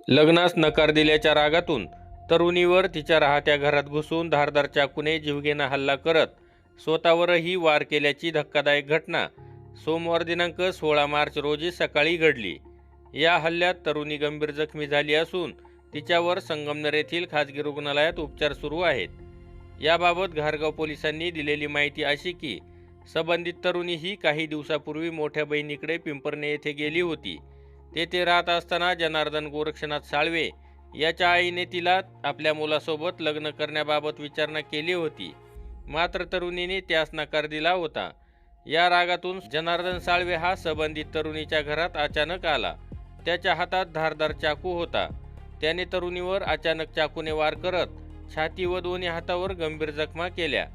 लग्नास नकार दिल्याच्या रागातून तरुणीवर तिच्या राहत्या घरात घुसून धारदार चाकूने जीवघेणा हल्ला करत स्वतःवरही वार केल्याची धक्कादायक घटना सोमवार दिनांक 16 मार्च रोजी सकाळी घडली। या हल्ल्यात तरुणी गंभीर जखमी झाली असून तिच्यावर संगमनेर येथील खाजगी रुग्णालयात उपचार सुरू आहेत। याबाबत घारगाव पोलिसांनी दिलेली माहिती अशी की संबंधित तरुणी ही काही दिवसापूर्वी मोठ्या बहिणीकडे पिंपरणे येथे गेली होती। तेथे राहत असताना जनार्दन गोरक्षनाथ साळवे याच्या आईने तिला आपल्या मुलासोबत लग्न करण्याबाबत विचारणा केली होती, मात्र तरुणीने त्यास नकार दिला होता। या रागातून जनार्दन साळवे हा संबंधित तरुणीच्या घरात अचानक आला। त्याच्या हातात धारदार चाकू होता। त्याने तरुणीवर अचानक चाकूने वार करत छाती व दोन्ही हातावर गंभीर जखमा केल्या।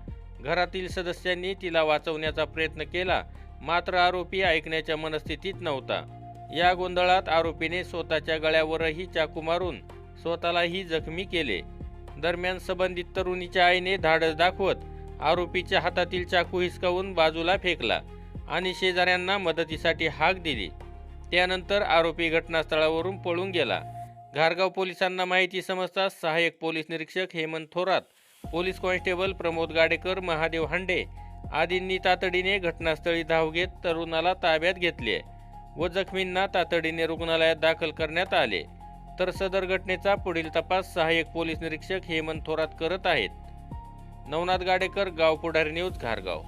घरातील सदस्यांनी तिला वाचवण्याचा प्रयत्न केला, मात्र आरोपी ऐकण्याच्या मनस्थितीत नव्हता। या गोंधळात आरोपीने स्वतःच्या गळ्यावरही चाकू मारून स्वतःलाही जखमी केले। दरम्यान संबंधित तरुणीच्या आईने धाडस दाखवत आरोपीच्या हातातील चाकू हिसकावून बाजूला फेकला आणि शेजाऱ्यांना मदतीसाठी हाक दिली। त्यानंतर आरोपी घटनास्थळावरून पळून गेला। घारगाव पोलिसांना माहिती समजताच सहाय्यक पोलीस निरीक्षक हेमंत थोरात, पोलीस कॉन्स्टेबल प्रमोद गाडेकर, महादेव हांडे आदींनी तातडीने घटनास्थळी धाव घेत तरुणाला ताब्यात घेतले व जखमींना तातडीने रुग्णालयात दाखल करण्यात आले। तर सदर घटनेचा पुढील तपास सहाय्यक पोलीस निरीक्षक हेमंत थोरात करत आहेत। नवनाथ गाडेकर, गाव पुढारी न्यूज, घारगाव।